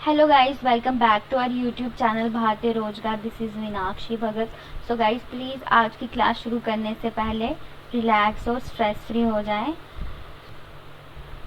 Hello guys, welcome back to our YouTube channel Bharatiya Rozgar. This is Meenakshi Bhagat. So guys, please आज की class शुरू करने से पहले रिलैक्स और स्ट्रेस फ्री हो जाएं।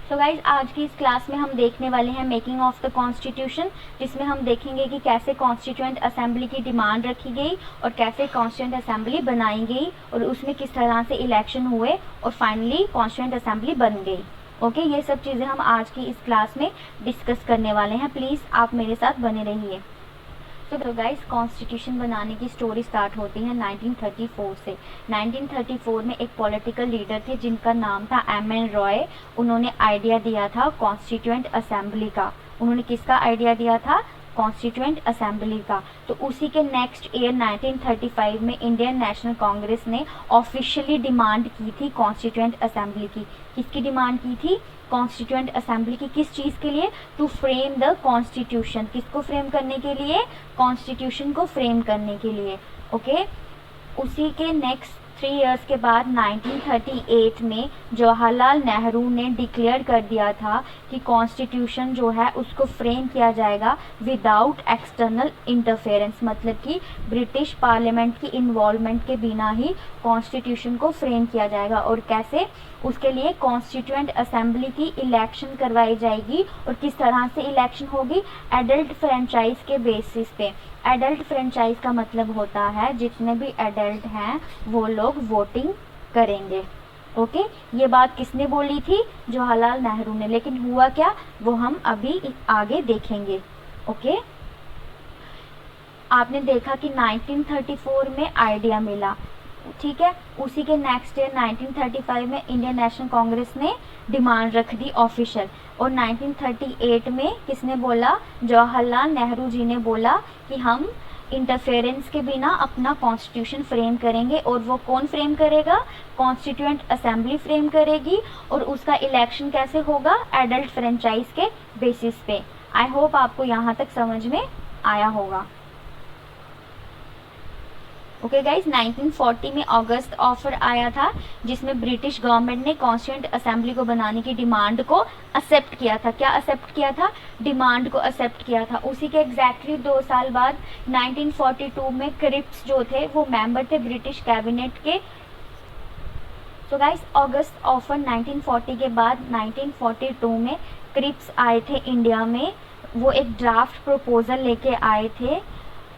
सो गाइस, आज की इस क्लास में हम देखने वाले हैं मेकिंग ऑफ द कॉन्स्टिट्यूशन, जिसमें हम देखेंगे कि कैसे कॉन्स्टिट्यूएंट असेंबली की डिमांड रखी गई और कैसे कॉन्स्टिट्यूएंट असेंबली बनाई गई और उसमें किस तरह से इलेक्शन हुए और फाइनली कॉन्स्टिट्यूएंट असेंबली बन गई। ओके, ये सब चीज़ें हम आज की इस क्लास में डिस्कस करने वाले हैं। प्लीज़ आप मेरे साथ बने रहिए। तो गाइस, कॉन्स्टिट्यूशन बनाने की स्टोरी स्टार्ट होती है 1934 से। 1934 में एक पॉलिटिकल लीडर थे जिनका नाम था एम.एन. रॉय। उन्होंने आइडिया दिया था कॉन्स्टिट्यूएंट असेंबली का। उन्होंने किसका आइडिया दिया था? कॉन्स्टिट्यूएंट असेंबली का। तो उसी के नेक्स्ट ईयर 1935 में इंडियन नेशनल कांग्रेस ने ऑफिशियली डिमांड की थी कॉन्स्टिट्यूएंट असेंबली की। किसकी डिमांड की थी? कॉन्स्टिट्यूएंट असेंबली की। किस चीज़ के लिए? To frame the constitution. किसको फ्रेम करने के लिए? कॉन्स्टिट्यूशन को फ्रेम करने के लिए। ओके, उसी के नेक्स्ट 3 इयर्स के बाद 1938 में जवाहरलाल नेहरू ने डिक्लेयर कर दिया था कि कॉन्स्टिट्यूशन जो है उसको फ्रेम किया जाएगा विदाउट एक्सटर्नल इंटरफेरेंस, मतलब कि ब्रिटिश पार्लियामेंट की इन्वॉल्वमेंट के बिना ही कॉन्स्टिट्यूशन को फ्रेम किया जाएगा। और कैसे? उसके लिए कॉन्स्टिट्यूएंट असेंबली की इलेक्शन करवाई जाएगी। और किस तरह से इलेक्शन होगी? एडल्ट फ्रेंचाइज के बेसिस पे। एडल्ट फ्रेंचाइज का मतलब होता है जितने भी एडल्ट हैं वो लोग वोटिंग करेंगे। ओके, ये बात किसने बोली थी? जवाहरलाल नेहरू ने। लेकिन हुआ क्या, वो हम अभी आगे देखेंगे। ओके, आपने देखा कि 1934 में आइडिया मिला, ठीक है। उसी के नेक्स्ट ईयर 1935 में इंडियन नेशनल कांग्रेस ने डिमांड रख दी ऑफिशियल। और 1938 में किसने बोला? जवाहरलाल नेहरू जी ने बोला कि हम इंटरफेरेंस के बिना अपना कॉन्स्टिट्यूशन फ्रेम करेंगे। और वो कौन फ्रेम करेगा? कॉन्स्टिट्यूएंट असेंबली फ्रेम करेगी। और उसका इलेक्शन कैसे होगा? एडल्ट फ्रेंचाइज के बेसिस पे। आई होप आपको यहाँ तक समझ में आया होगा। ओके गाइज, 1940 में अगस्त ऑफर आया था जिसमें ब्रिटिश गवर्नमेंट ने कॉन्स्टिट्यूएंट असेंबली को बनाने की डिमांड को एक्सेप्ट किया था। क्या एक्सेप्ट किया था? डिमांड को एक्सेप्ट किया था। उसी के एग्जैक्टली 2 साल बाद 1942 में क्रिप्स जो थे वो मेंबर थे ब्रिटिश कैबिनेट के। तो गाइज, अगस्त ऑफर 1940 के बाद 1942 में क्रिप्स आए थे इंडिया में। वो एक ड्राफ्ट प्रपोजल लेके आए थे।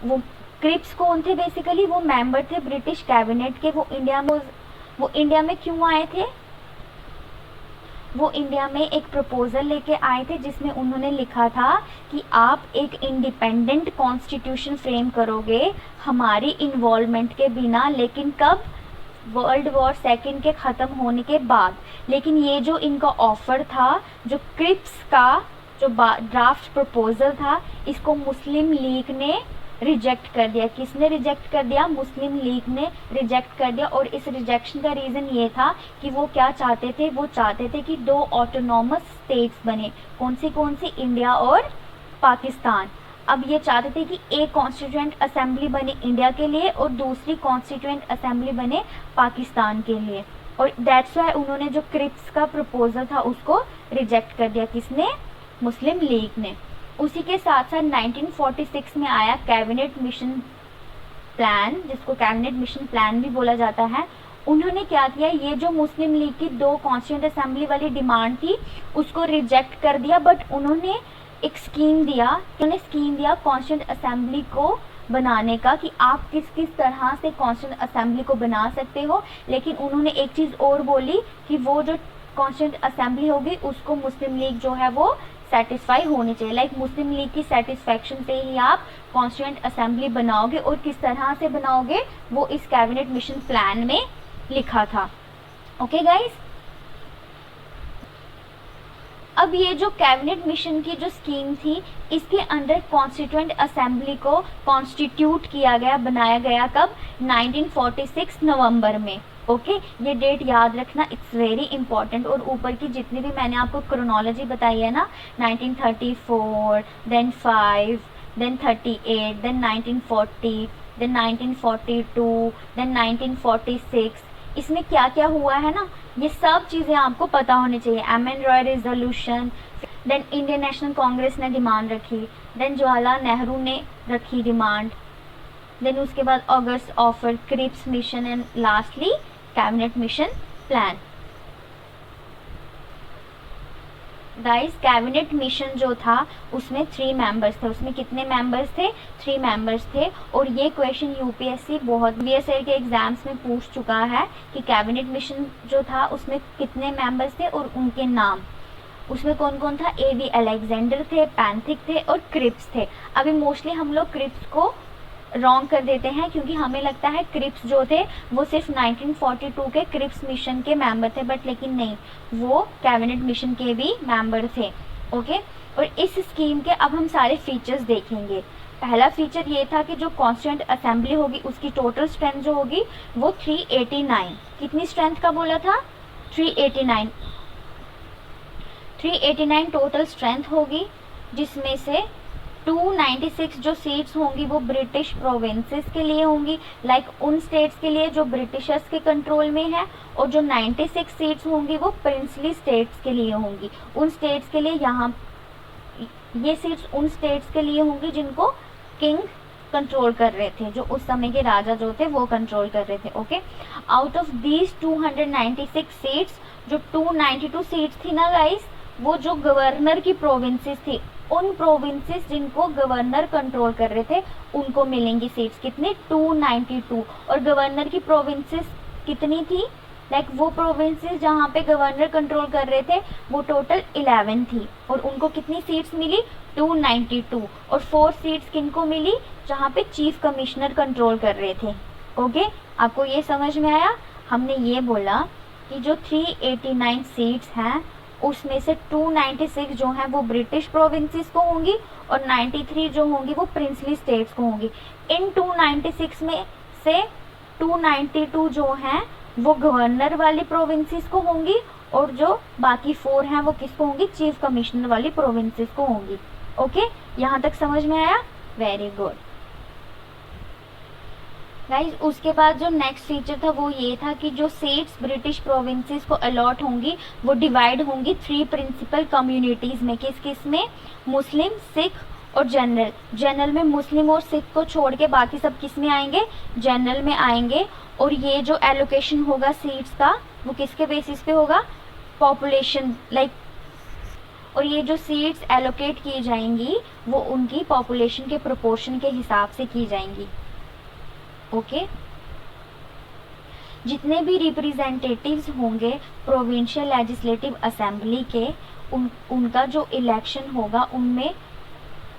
वो क्रिप्स कौन थे? बेसिकली वो मेंबर थे ब्रिटिश कैबिनेट के। वो इंडिया में क्यों आए थे? वो इंडिया में एक प्रपोजल लेके आए थे जिसमें उन्होंने लिखा था कि आप एक इंडिपेंडेंट कॉन्स्टिट्यूशन फ्रेम करोगे हमारी इन्वॉल्वमेंट के बिना। लेकिन कब? वर्ल्ड वॉर सेकेंड के ख़त्म होने के बाद। लेकिन ये जो इनका ऑफर था, जो क्रिप्स का जो ड्राफ्ट प्रपोजल था, इसको मुस्लिम लीग ने रिजेक्ट कर दिया। किसने रिजेक्ट कर दिया? मुस्लिम लीग ने रिजेक्ट कर दिया। और इस रिजेक्शन का रीज़न ये था कि वो क्या चाहते थे? वो चाहते थे कि 2 ऑटोनॉमस स्टेट्स बने। कौन सी? इंडिया और पाकिस्तान। अब ये चाहते थे कि एक कॉन्स्टिट्यूएंट असेंबली बने इंडिया के लिए और दूसरी कॉन्स्टिट्यूएंट असेंबली बने पाकिस्तान के लिए। और दैट्स वाई उन्होंने जो क्रिप्स का प्रपोजल था उसको रिजेक्ट कर दिया। किसने? मुस्लिम लीग ने। उसी के साथ साथ 1946 में आया कैबिनेट मिशन प्लान, जिसको कैबिनेट मिशन प्लान भी बोला जाता है। उन्होंने क्या किया? ये जो मुस्लिम लीग की 2 कॉन्स्टिट्यूएंट असेंबली वाली डिमांड थी उसको रिजेक्ट कर दिया। बट उन्होंने एक स्कीम दिया कॉन्स्टिट्यूएंट असेंबली को बनाने का कि आप किस किस तरह से कॉन्स्टिट्यूएंट असेंबली को बना सकते हो। लेकिन उन्होंने एक चीज़ और बोली कि वो जो कॉन्स्टिट्यूएंट असेंबली होगी उसको मुस्लिम लीग जो है वो सेटिस्फाई होनी चाहिए। लाइक मुस्लिम लीग की सेटिस्फैक्शन से ही आप कॉन्स्टिट्यूएंट असेंबली बनाओगे। और किस तरह से बनाओगे वो इस कैबिनेट मिशन प्लान में लिखा था। ओके गाइस, अब ये जो कैबिनेट मिशन की जो स्कीम थी इसके अंडर कॉन्स्टिट्यूएंट असेंबली को कॉन्स्टिट्यूट किया गया, बनाया गया कब? 1946 नवंबर में। ओके, ये डेट याद रखना, इट्स वेरी इंपॉर्टेंट। और ऊपर की जितनी भी मैंने आपको क्रोनोलॉजी बताई है ना, 1934, then 5, then 38, then 1940, then 1942, then 1946, इसमें क्या क्या हुआ है ना, ये सब चीज़ें आपको पता होनी चाहिए। M N. Roy resolution, then Indian National Congress ने डिमांड रखी, देन जवाहरलाल नेहरू ने रखी डिमांड, देन उसके बाद August offer, Cripps mission and lastly cabinet mission plan. Guys cabinet mission जो था उसमें 3 मेंबर्स थे। उसमें कितने मेंबर्स थे? 3 मेंबर्स थे। और ये क्वेश्चन यूपीएससी बहुत बीएसएल के एग्जाम्स में पूछ चुका है कि कैबिनेट मिशन जो था उसमें कितने मेंबर्स थे और उनके नाम। उसमें कौन कौन था? एवी अलेक्जेंडर थे, पैंथिक थे और क्रिप्स थे। अभी मोस्टली हम लोग क्रिप्स को रॉन्ग कर देते हैं क्योंकि हमें लगता है क्रिप्स जो थे वो सिर्फ 1942 के क्रिप्स मिशन के मेंबर थे, बट लेकिन नहीं, वो कैबिनेट मिशन के भी मेंबर थे। ओके, और इस स्कीम के अब हम सारे फीचर्स देखेंगे। पहला फीचर ये था कि जो कॉन्स्टिट्यूएंट असेंबली होगी उसकी टोटल स्ट्रेंथ जो होगी वो 389। कितनी स्ट्रेंथ का बोला था? 389 टोटल स्ट्रेंथ होगी, जिसमें से 296 जो सीट्स होंगी वो ब्रिटिश प्रोविंसेस के लिए होंगी, लाइक उन स्टेट्स के लिए जो ब्रिटिशर्स के कंट्रोल में है, और जो 96 सीट्स होंगी वो प्रिंसली स्टेट्स के लिए होंगी। उन स्टेट्स के लिए यहाँ ये सीट्स उन स्टेट्स के लिए होंगी जिनको किंग कंट्रोल कर रहे थे, जो उस समय के राजा जो थे वो कंट्रोल कर रहे थे। Okay, out of these 296 seats, जो 292 सीट्स थी ना गाइस, वो जो गवर्नर की प्रोविंसेस थी, उन प्रोविंसेस जिनको गवर्नर कंट्रोल कर रहे थे उनको मिलेंगी सीट्स। कितनी? 292। और गवर्नर की प्रोविंसेस कितनी थी? लाइक वो प्रोविंसेस जहाँ पे गवर्नर कंट्रोल कर रहे थे वो टोटल 11 थी, और उनको कितनी सीट्स मिली? 292। और 4 सीट्स किनको मिली? जहाँ पे चीफ कमिश्नर कंट्रोल कर रहे थे। ओके, आपको ये समझ में आया? हमने ये बोला कि जो 389 सीट्स हैं उसमें से 296 जो हैं वो ब्रिटिश प्रोविंसेस को होंगी और 93 जो होंगी वो प्रिंसली स्टेट्स को होंगी। इन 296 में से 292 जो हैं वो गवर्नर वाली प्रोविंसेस को होंगी, और जो बाकी 4 हैं वो किसको होंगी? चीफ कमिश्नर वाली प्रोविंसेस को होंगी। ओके, यहाँ तक समझ में आया? Very good guys. उसके बाद जो नेक्स्ट फीचर था वो ये था कि जो सीट्स ब्रिटिश प्रोविंसेस को अलॉट होंगी वो डिवाइड होंगी 3 प्रिंसिपल कम्युनिटीज़ में। किस किस में? मुस्लिम, सिख और जनरल। जनरल में मुस्लिम और सिख को छोड़ के बाकी सब किस में आएंगे? जनरल में आएंगे। और ये जो एलोकेशन होगा सीट्स का वो किसके बेसिस पे होगा? पॉपुलेशन, लाइक, और ये जो सीट्स एलोकेट की जाएंगी वो उनकी पॉपुलेशन के प्रोपोर्शन के हिसाब से की जाएंगी। ओके, जितने भी रिप्रेजेंटेटिव्स होंगे प्रोविंशियल लेजिस्लेटिव असेंबली के, उनका जो इलेक्शन होगा उनमें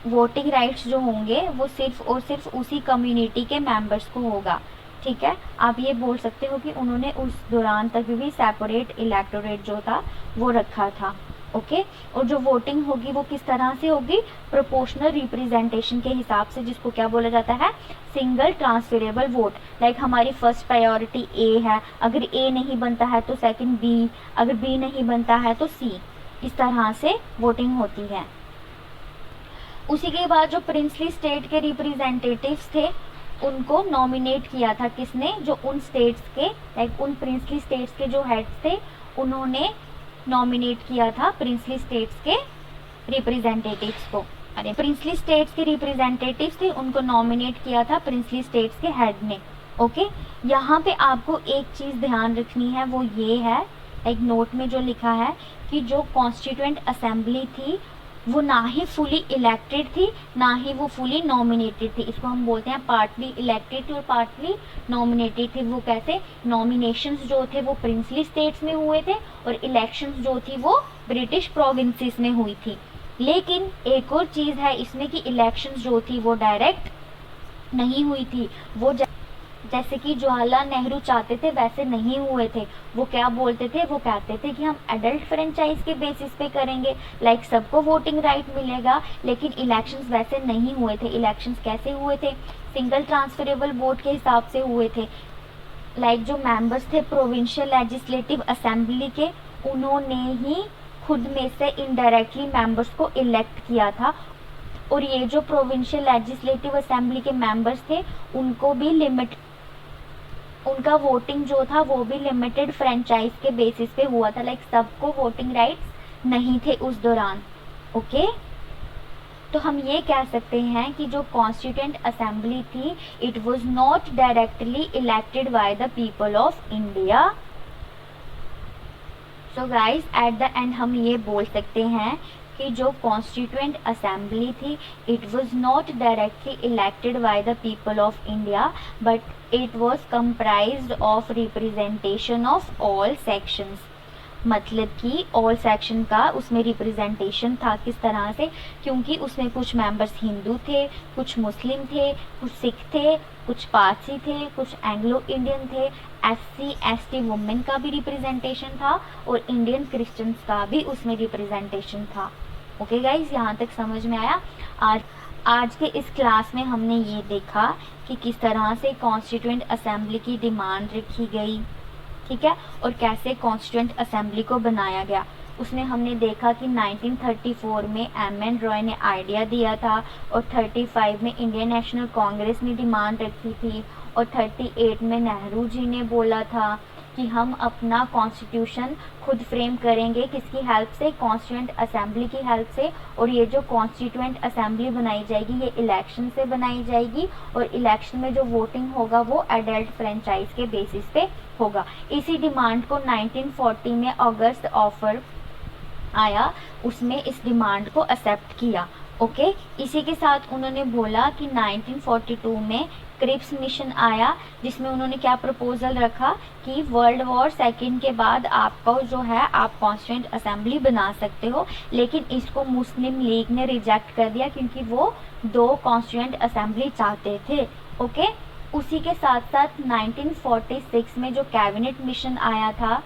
वोटिंग राइट्स जो होंगे वो सिर्फ और सिर्फ उसी कम्युनिटी के मेंबर्स को होगा। ठीक है, आप ये बोल सकते हो कि उन्होंने उस दौरान तक भी सेपरेट इलेक्टोरेट जो था वो रखा था। ओके, और जो वोटिंग होगी वो किस तरह से होगी? प्रोपोर्शनल रिप्रेजेंटेशन के हिसाब से, जिसको क्या बोला जाता है? Single transferable vote. लाइक हमारी फर्स्ट प्रायोरिटी ए है, अगर ए नहीं बनता है तो सेकंड बी, अगर बी नहीं बनता है तो सी। इस तरह से वोटिंग होती है। उसी के बाद जो प्रिंसली स्टेट के रिप्रेजेंटेटिव्स थे उनको नॉमिनेट किया था किसने? जो उन स्टेट्स के, लाइक उन प्रिंसली स्टेट्स के जो हेड्स थे उन्होंने नॉमिनेट किया था प्रिंसली स्टेट्स के रिप्रेजेंटेटिव्स को। अरे प्रिंसली स्टेट्स के रिप्रेजेंटेटिव्स थे उनको नॉमिनेट किया था प्रिंसली स्टेट्स के हेड ने। ओके, यहाँ पे आपको एक चीज़ ध्यान रखनी है, वो ये है, एक नोट में जो लिखा है कि जो कॉन्स्टिट्यूएंट असेंबली थी वो ना ही फुली इलेक्टेड थी ना ही वो फुली नॉमिनेटेड थी। इसको हम बोलते हैं पार्टली इलेक्टेड थी और पार्टली नॉमिनेटेड थी। वो कैसे? नॉमिनेशंस जो थे वो प्रिंसली स्टेट्स में हुए थे और इलेक्शंस जो थी वो ब्रिटिश प्रोविंसेस में हुई थी। लेकिन एक और चीज़ है इसमें कि इलेक्शंस जो थी वो डायरेक्ट नहीं हुई थी। वो जैसे कि जवाहरलाल नेहरू चाहते थे वैसे नहीं हुए थे। वो क्या बोलते थे? वो कहते थे कि हम एडल्ट फ्रेंचाइज के बेसिस पे करेंगे, लाइक सबको वोटिंग राइट मिलेगा, लेकिन इलेक्शंस वैसे नहीं हुए थे। इलेक्शंस कैसे हुए थे? सिंगल ट्रांसफरेबल वोट के हिसाब से हुए थे। लाइक जो मेंबर्स थे प्रोविंशियल लेजिस्लेटिव असेंबली के, उन्होंने ही खुद में से इनडायरेक्टली मेंबर्स को इलेक्ट किया था। और ये जो प्रोविंशियल लेजिस्लेटिव असेंबली के मेंबर्स थे उनको भी उनका वोटिंग जो था वो भी लिमिटेड फ्रेंचाइज के बेसिस पे हुआ था। लाइक सबको वोटिंग राइट्स नहीं थे उस दौरान। ओके। तो हम ये कह सकते हैं कि जो कॉन्स्टिट्यूएंट असेंबली थी, it was not directly elected by the people of India. So guys, at the end हम ये बोल सकते हैं कि जो कॉन्स्टिट्यूएंट असेंबली थी, it was not directly elected by the people of India, but it was comprised of representation of all sections. मतलब कि ऑल सेक्शन का उसमें रिप्रेजेंटेशन था। किस तरह से? क्योंकि उसमें कुछ मेंबर्स हिंदू थे, कुछ मुस्लिम थे, कुछ सिख थे, कुछ पारसी थे, कुछ एंग्लो इंडियन थे, SC ST वुमेन का भी रिप्रेजेंटेशन था और इंडियन क्रिश्चियंस का भी उसमें रिप्रेजेंटेशन था। ओके गाइज, यहाँ तक समझ में आया? आज के इस क्लास में हमने ये देखा कि किस तरह से कॉन्स्टिट्यूएंट असेंबली की डिमांड रखी गई, ठीक है, और कैसे कॉन्स्टिट्यूएंट असेंबली को बनाया गया। उसमें हमने देखा कि 1934 में MN रॉय ने आइडिया दिया था और 35 में इंडियन नेशनल कांग्रेस ने डिमांड रखी थी और 38 में नेहरू जी ने बोला था कि हम अपना कॉन्स्टिट्यूशन खुद फ्रेम करेंगे। किसकी हेल्प से? कॉन्स्टिट्यूएंट असेंबली की हेल्प से। और ये जो कॉन्स्टिट्यूएंट असेंबली बनाई जाएगी, ये इलेक्शन से बनाई जाएगी और इलेक्शन में जो वोटिंग होगा वो एडल्ट फ्रेंचाइज के बेसिस पे होगा। इसी डिमांड को 1940 में अगस्त ऑफर आया, उसमें इस डिमांड को एक्सेप्ट किया। ओके, इसी के साथ उन्होंने बोला कि 1942 में क्रिप्स मिशन आया, जिसमें उन्होंने क्या प्रपोजल रखा कि वर्ल्ड वॉर सेकेंड के बाद आपको जो है आप कॉन्स्टिट्यूएंट असेंबली बना सकते हो, लेकिन इसको मुस्लिम लीग ने रिजेक्ट कर दिया क्योंकि वो 2 कॉन्स्टिट्यूएंट असेंबली चाहते थे। ओके, उसी के साथ साथ 1946 में जो कैबिनेट मिशन आया था,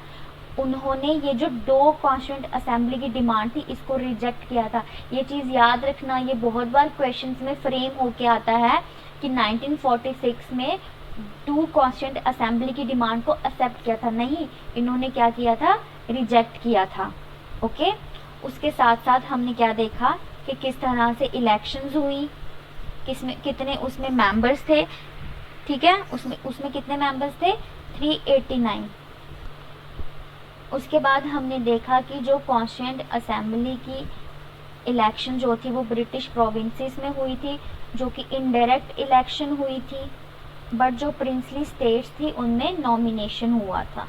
उन्होंने ये जो 2 कॉन्स्टिट्यूएंट असेंबली की डिमांड थी, इसको रिजेक्ट किया था। ये चीज़ याद रखना, ये बहुत बार क्वेश्चंस में फ्रेम होके आता है कि 1946 में 2 कॉन्स्टिट्यूएंट असेंबली की डिमांड को एक्सेप्ट किया था। नहीं, इन्होंने क्या किया था? रिजेक्ट किया था। ओके, उसके साथ साथ हमने क्या देखा कि किस तरह से इलेक्शंस हुई, कितने उसमें मेंबर्स थे, ठीक है, उसमें कितने मेंबर्स थे? 389। उसके बाद हमने देखा कि जो कॉन्स्टिट्यूएंट असेंबली की इलेक्शन जो थी वो ब्रिटिश प्रोविंसेस में हुई थी, जो कि इनडायरेक्ट इलेक्शन हुई थी, बट जो प्रिंसली स्टेट्स थी उनमें नॉमिनेशन हुआ था।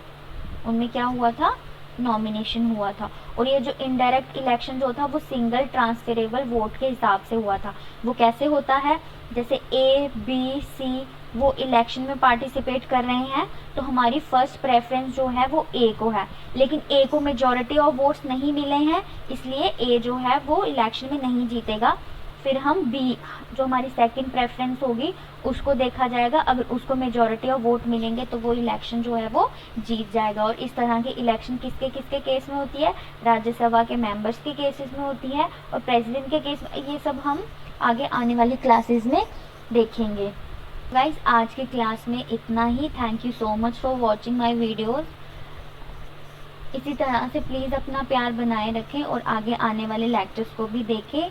उनमें क्या हुआ था? नॉमिनेशन हुआ था। और ये जो इनडायरेक्ट इलेक्शन जो था वो सिंगल ट्रांसफरेबल वोट के हिसाब से हुआ था। वो कैसे होता है? जैसे A, B, C वो इलेक्शन में पार्टिसिपेट कर रहे हैं, तो हमारी फर्स्ट प्रेफरेंस जो है वो A को है, लेकिन A को मेजॉरिटी ऑफ वोट्स नहीं मिले हैं, इसलिए A जो है वो इलेक्शन में नहीं जीतेगा। फिर हम B, जो हमारी सेकंड प्रेफरेंस होगी, उसको देखा जाएगा। अगर उसको मेजॉरिटी ऑफ वोट मिलेंगे तो वो इलेक्शन जो है वो जीत जाएगा। और इस तरह की इलेक्शन किसके किसके केस में होती है? राज्यसभा के मेंबर्स के केसेस में होती है और प्रेसिडेंट के केस में। ये सब हम आगे आने वाली क्लासेस में देखेंगे। गाइज, आज के क्लास में इतना ही। Thank you so much for watching my videos. इसी तरह से प्लीज़ अपना प्यार बनाए रखें और आगे आने वाले लेक्चर्स को भी देखें।